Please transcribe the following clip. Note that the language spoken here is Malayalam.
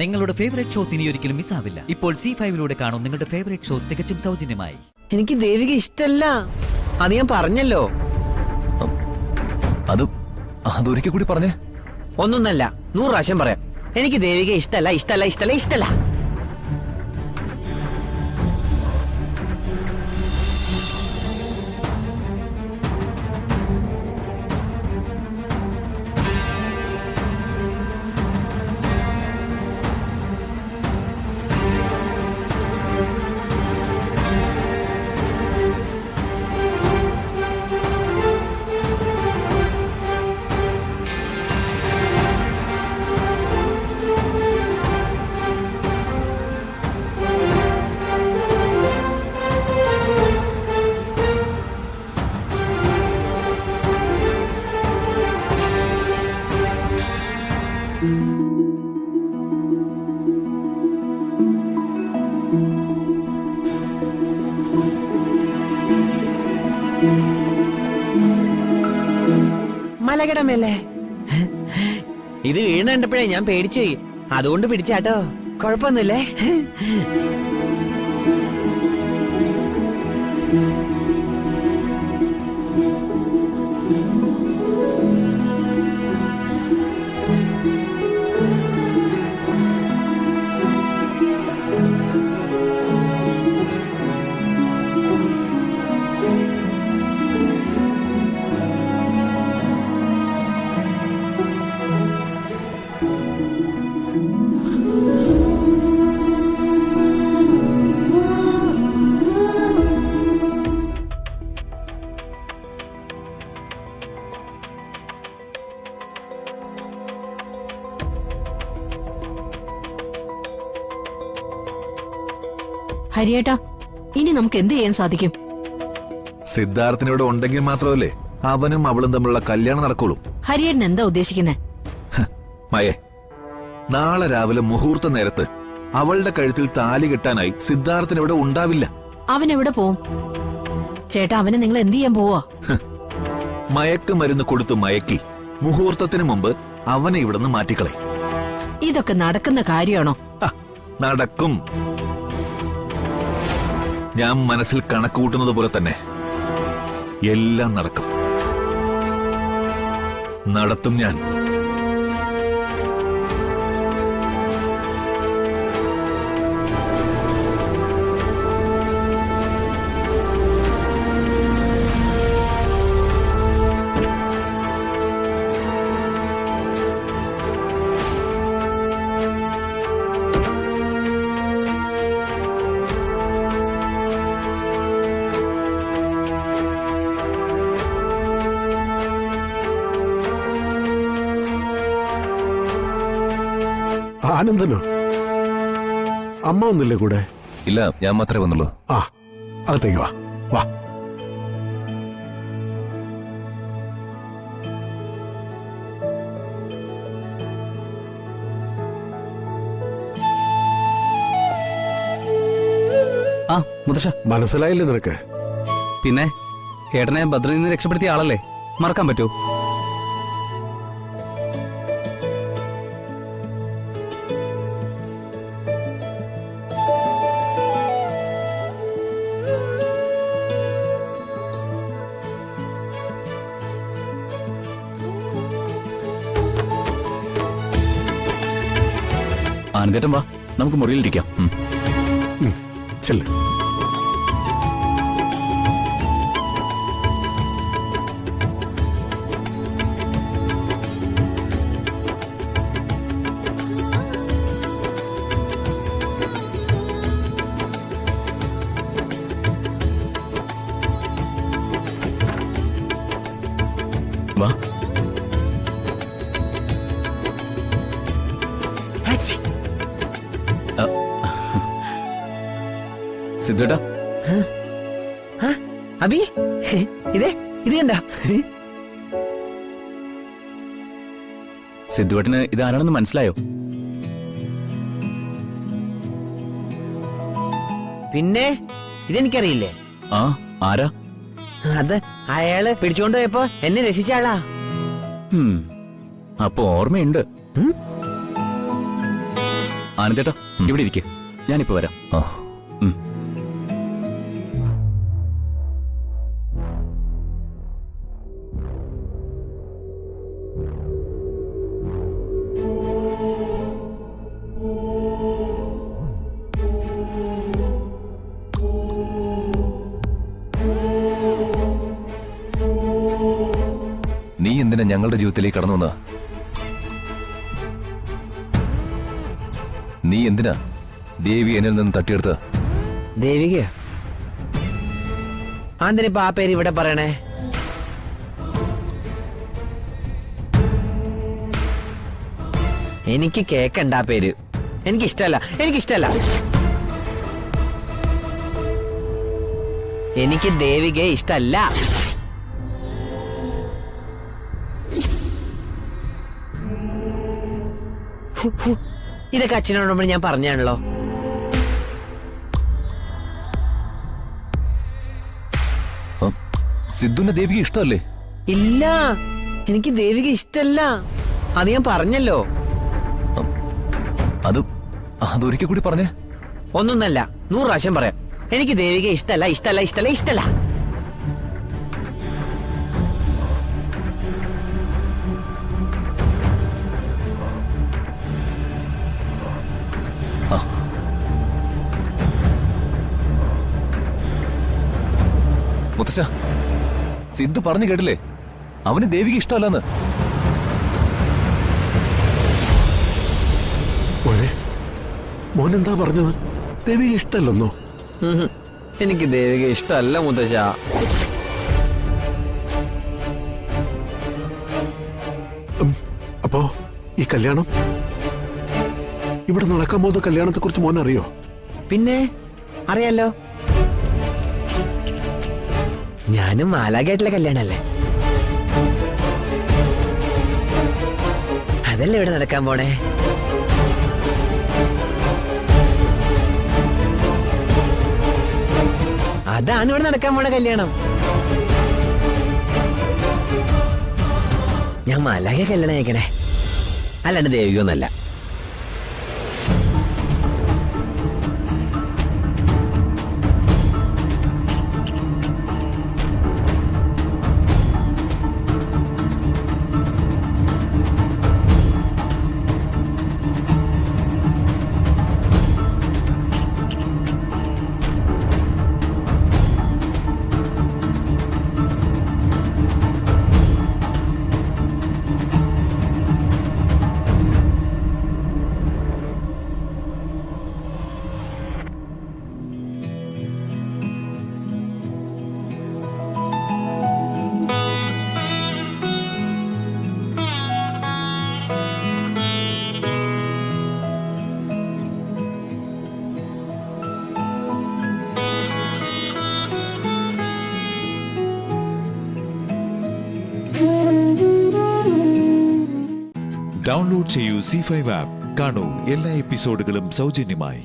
നിങ്ങളുടെ ഫേവറേറ്റ് ഷോസ് ഇനി ഒരിക്കലും മിസ്സാവില്ല. ഇപ്പോൾ C5 കാണും നിങ്ങളുടെ ഫേവറേറ്റ് ഷോസ് തികച്ചും സൗജന്യമായി. എനിക്ക് ദേവിക ഇഷ്ടല്ല, അത് ഞാൻ പറഞ്ഞല്ലോ. അതൊരിക്കൽ കൂടി പറഞ്ഞേ. ഒന്നൊന്നല്ല, 100 പ്രാവശ്യം പറയാം. എനിക്ക് ദേവിക ഇഷ്ടല്ല, ഇഷ്ടല്ല, ഇഷ്ടല്ല, ഇഷ്ടല്ല. മലകടമല്ലേ ഇത് വീണ് കണ്ടപ്പോഴേ ഞാൻ പേടിച്ചു, അതുകൊണ്ട് പിടിച്ചാട്ടോ. കുഴപ്പമൊന്നുമില്ലേ? ഹരിയേട്ടാ, ഇനി നമുക്ക് എന്ത് ചെയ്യാൻ സാധിക്കും? സിദ്ധാർത്ഥിനിവിടെ ഉണ്ടെങ്കിൽ മാത്രമല്ലേ അവനും അവളും തമ്മിലുള്ള കല്യാണം നടക്കുള്ളൂ. ഹരിയേട്ടൻ എന്താ ഉദ്ദേശിക്കുന്നേ? മയേ, നാളെ രാവിലെ മുഹൂർത്ത നേരത്ത് അവളുടെ കഴുത്തിൽ താലി കെട്ടാനായി സിദ്ധാർത്ഥിനിവിടെ ഉണ്ടാവില്ല. അവൻ എവിടെ പോവും? ചേട്ടാ, അവനെ നിങ്ങൾ എന്ത് ചെയ്യാൻ പോവാ? മയക്ക് മരുന്ന് കൊടുത്തു മയക്കി മുഹൂർത്തത്തിന് മുമ്പ് അവനെ ഇവിടുന്ന് മാറ്റിക്കളെ. ഇതൊക്കെ നടക്കുന്ന കാര്യമാണോ? നടക്കും. ഞാൻ മനസ്സിൽ കണക്ക് കൂട്ടുന്നത് പോലെ തന്നെ എല്ലാം നടക്കും. നടത്തും ഞാൻ. ആനന്ദനോ? അമ്മ ഒന്നില്ലേ കൂടെ? ഇല്ല, ഞാൻ മാത്രമേ വന്നുള്ളൂ. ആ, അകത്തേക്ക് വാ. വാ. മുത്തശ്ശ, മനസ്സിലായില്ലേ നിനക്ക്? പിന്നെ ഏട്ടനെ ഭദ്രയിൽ നിന്ന് രക്ഷപ്പെടുത്തിയ ആളല്ലേ, മറക്കാൻ പറ്റൂ? ആനന്ദേട്ടൻ വാ, നമുക്ക് മുറിയിലിരിക്കാം. ചെല്ല്. വാ. സിദ്ധുട്ടാ, അബി, ഇത് കണ്ട? സിദ്ധുവേട്ടന് ഇതാരാണെന്ന് മനസ്സിലായോ? പിന്നെ ഇതെനിക്കറിയില്ലേ. ആരാ? അത് അയാള് പിടിച്ചോണ്ട് പോയപ്പോ എന്നെ രസിച്ച ആളാ. അപ്പൊ ഓർമ്മയുണ്ട്. ആനന്ദേട്ടാ ഇവിടെ ഇരിക്കെ, ഞാനിപ്പോ വരാം. ഉം. നീ എന്തിനാ ഞങ്ങളുടെ ജീവിതത്തിലേക്ക് കടന്നു വന്ന? നീ എന്തിനാ ദേവി എന്നിൽ നിന്ന് തട്ടിയെടുത്ത? ദേവിക ആന്തിനിപ്പ ആ പേര് ഇവിടെ പറയണേ? എനിക്ക് കേക്കണ്ട ആ പേര്. എനിക്കിഷ്ടല്ല. എനിക്ക് ദേവികയെ ഇഷ്ടല്ല. ഇതൊക്കെ അച്ഛനോട് ഞാൻ പറഞ്ഞാണല്ലോ. സിദ്ധുവിന് ദേവിയെ ഇഷ്ടമല്ലേ? ഇല്ല, എനിക്ക് ദേവിക ഇഷ്ടല്ല. അത് ഞാൻ പറഞ്ഞല്ലോ. അതൊരിക്കൽ കൂടി പറഞ്ഞേ. ഒന്നൊന്നല്ല, 100 പ്രാവശ്യം പറയാം. എനിക്ക് ദേവിക ഇഷ്ടല്ല. മുത്തശ്ശ, സിദ്ധു പറഞ്ഞു കേട്ടില്ലേ, അവന് ദേവിക ഇഷ്ടമല്ലെന്ന്. മോനെന്താ പറഞ്ഞത്? ദേവിക ഇഷ്ടമല്ലെന്നോ? എനിക്ക് ദേവിക ഇഷ്ടമല്ല മുത്തശ്ശ. അപ്പോ ഈ കല്യാണം, ഇവിടെ നടക്കാൻ പോകുന്ന കല്യാണത്തെ കുറിച്ച് മോൻ അറിയോ? പിന്നെ അറിയാലോ, ഞാനും മാലാഖയായിട്ടുള്ള കല്യാണല്ലേ. അതല്ലേ ഇവിടെ നടക്കാൻ പോണേ. അതാണ് ഇവിടെ നടക്കാൻ പോണ കല്യാണം. ഞാൻ മാലാഖ കല്യാണം കഴിക്കണേ, അല്ലാണ്ട് ദേവികയൊന്നല്ല. ഡൗൺലോഡ് ചെയ്യൂ C5 ആപ്പ്. കാണൂ എല്ലാ എപ്പിസോഡുകളും സൗജന്യമായി.